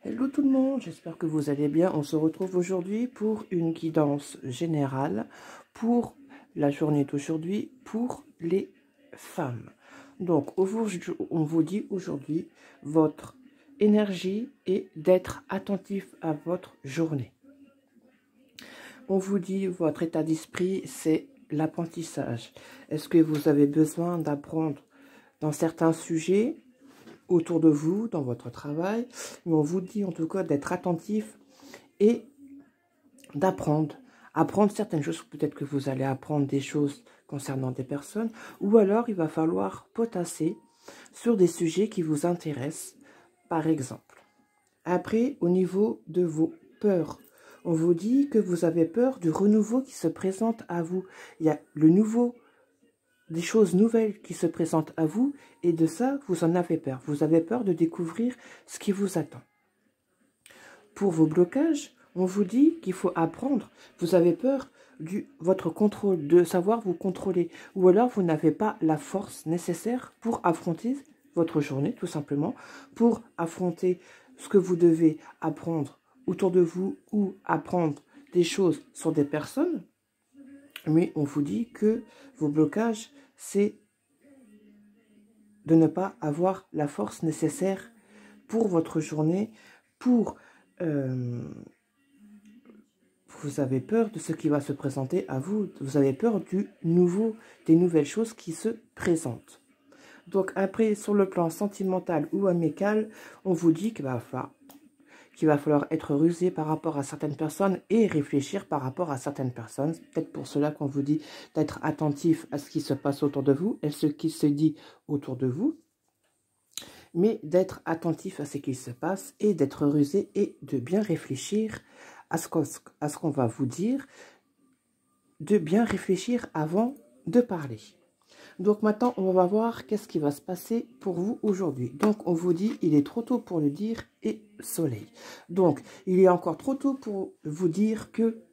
Hello tout le monde, j'espère que vous allez bien. On se retrouve aujourd'hui pour une guidance générale pour la journée d'aujourd'hui pour les femmes. Donc, on vous dit aujourd'hui, votre énergie est d'être attentif à votre journée. On vous dit, votre état d'esprit, c'est l'apprentissage. Est-ce que vous avez besoin d'apprendre dans certains sujets autour de vous, dans votre travail, mais on vous dit en tout cas d'être attentif et d'apprendre. Apprendre certaines choses, peut-être que vous allez apprendre des choses concernant des personnes, ou alors il va falloir potasser sur des sujets qui vous intéressent, par exemple. Après, au niveau de vos peurs, on vous dit que vous avez peur du renouveau qui se présente à vous. Il y a le nouveau, des choses nouvelles qui se présentent à vous, et de ça, vous en avez peur. Vous avez peur de découvrir ce qui vous attend. Pour vos blocages, on vous dit qu'il faut apprendre. Vous avez peur de votre contrôle, de savoir vous contrôler. Ou alors, vous n'avez pas la force nécessaire pour affronter votre journée, tout simplement. Pour affronter ce que vous devez apprendre autour de vous ou apprendre des choses sur des personnes. Mais on vous dit que vos blocages, c'est de ne pas avoir la force nécessaire pour votre journée, pour... vous avez peur de ce qui va se présenter à vous, vous avez peur des nouvelles choses qui se présentent. Donc après, sur le plan sentimental ou amical, on vous dit qu'il va falloir être rusé par rapport à certaines personnes et réfléchir par rapport à certaines personnes. Peut-être pour cela qu'on vous dit d'être attentif à ce qui se passe autour de vous et ce qui se dit autour de vous. Mais d'être attentif à ce qui se passe et d'être rusé et de bien réfléchir à ce qu'on va vous dire, de bien réfléchir avant de parler. Donc maintenant, on va voir qu'est-ce qui va se passer pour vous aujourd'hui. Donc, on vous dit, il est trop tôt pour le dire et soleil. Donc, il est encore trop tôt pour vous dire que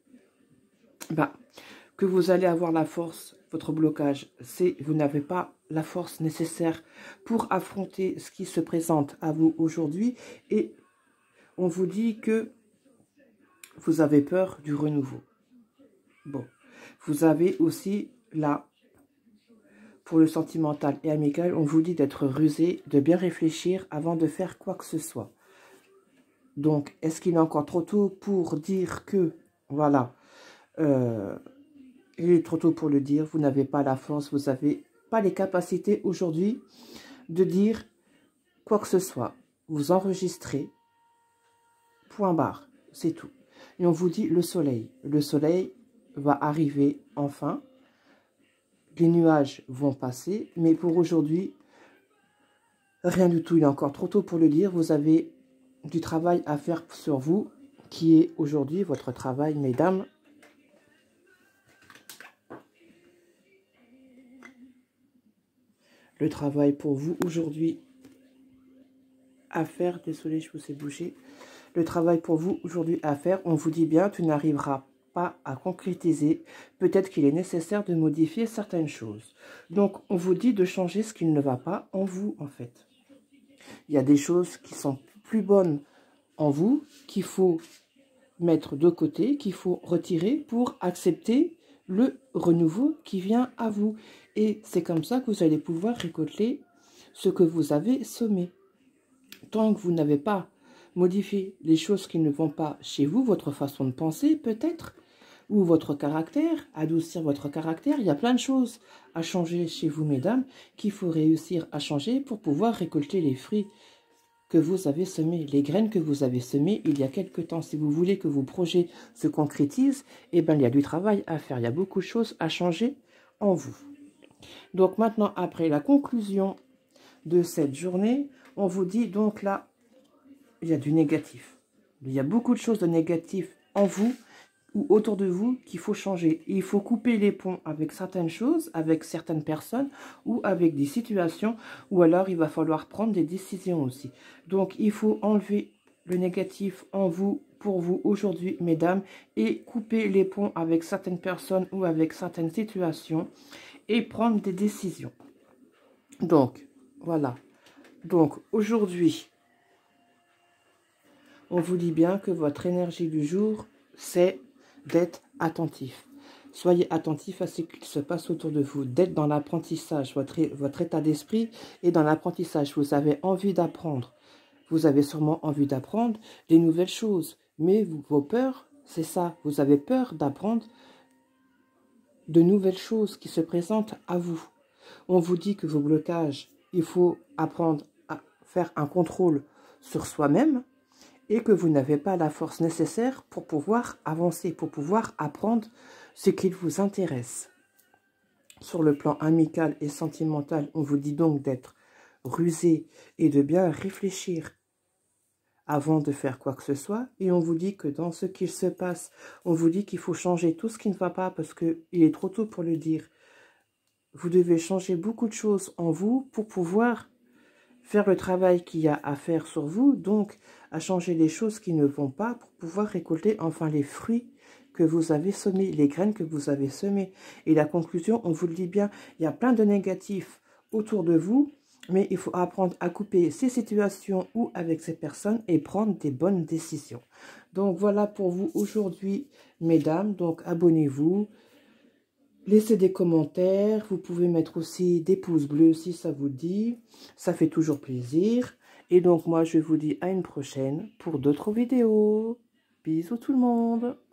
vous allez avoir la force. Votre blocage, c'est vous n'avez pas la force nécessaire pour affronter ce qui se présente à vous aujourd'hui. Et on vous dit que vous avez peur du renouveau. Bon, vous avez aussi là, pour le sentimental et amical, on vous dit d'être rusé, de bien réfléchir avant de faire quoi que ce soit. Donc, est-ce qu'il est encore trop tôt pour dire que, voilà, il est trop tôt pour le dire, vous n'avez pas la force, vous n'avez pas les capacités aujourd'hui de dire quoi que ce soit. Vous enregistrez, point barre, c'est tout. Et on vous dit le soleil. Le soleil va arriver enfin. Les nuages vont passer, mais pour aujourd'hui, rien du tout. Il est encore trop tôt pour le dire. Vous avez du travail à faire sur vous, qui est aujourd'hui votre travail, mesdames. Le travail pour vous aujourd'hui à faire, désolé, je vous ai bougé. Le travail pour vous aujourd'hui à faire, on vous dit bien, tu n'arriveras pas à concrétiser. Peut-être qu'il est nécessaire de modifier certaines choses. Donc, on vous dit de changer ce qui ne va pas en vous, en fait. Il y a des choses qui sont plus bonnes en vous, qu'il faut mettre de côté, qu'il faut retirer pour accepter le renouveau qui vient à vous. Et c'est comme ça que vous allez pouvoir récolter ce que vous avez semé. Tant que vous n'avez pas modifié les choses qui ne vont pas chez vous, votre façon de penser peut-être, ou votre caractère, adoucir votre caractère, il y a plein de choses à changer chez vous, mesdames, qu'il faut réussir à changer pour pouvoir récolter les fruits que vous avez semés, les graines que vous avez semées il y a quelque temps. Si vous voulez que vos projets se concrétisent, eh bien, il y a du travail à faire, il y a beaucoup de choses à changer en vous. Donc maintenant, après la conclusion de cette journée, on vous dit donc là, il y a du négatif. Il y a beaucoup de choses de négatif en vous ou autour de vous qu'il faut changer. Il faut couper les ponts avec certaines choses, avec certaines personnes ou avec des situations, ou alors il va falloir prendre des décisions aussi. Donc il faut enlever le négatif en vous, pour vous aujourd'hui, mesdames, et couper les ponts avec certaines personnes ou avec certaines situations et prendre des décisions. Donc, voilà. Donc, aujourd'hui, On vous dit bien que votre énergie du jour, c'est d'être attentif. Soyez attentif à ce qu'il se passe autour de vous, d'être dans l'apprentissage. Votre état d'esprit est dans l'apprentissage. Vous avez envie d'apprendre. Vous avez sûrement envie d'apprendre des nouvelles choses. Mais vos peurs, c'est ça. Vous avez peur d'apprendre de nouvelles choses qui se présentent à vous. On vous dit que vos blocages, il faut apprendre à faire un contrôle sur soi-même et que vous n'avez pas la force nécessaire pour pouvoir avancer, pour pouvoir apprendre ce qui vous intéresse. Sur le plan amical et sentimental, on vous dit donc d'être rusé et de bien réfléchir avant de faire quoi que ce soit. Et on vous dit que dans ce qu'il se passe, on vous dit qu'il faut changer tout ce qui ne va pas parce qu'il est trop tôt pour le dire. Vous devez changer beaucoup de choses en vous pour pouvoir faire le travail qu'il y a à faire sur vous, donc à changer les choses qui ne vont pas pour pouvoir récolter enfin les fruits que vous avez semés, les graines que vous avez semées. Et la conclusion, on vous le dit bien, il y a plein de négatifs autour de vous, mais il faut apprendre à couper ces situations ou avec ces personnes et prendre des bonnes décisions. Donc voilà pour vous aujourd'hui, mesdames. Donc abonnez-vous. Laissez des commentaires, vous pouvez mettre aussi des pouces bleus si ça vous dit, ça fait toujours plaisir. Et donc moi je vous dis à une prochaine pour d'autres vidéos. Bisous tout le monde.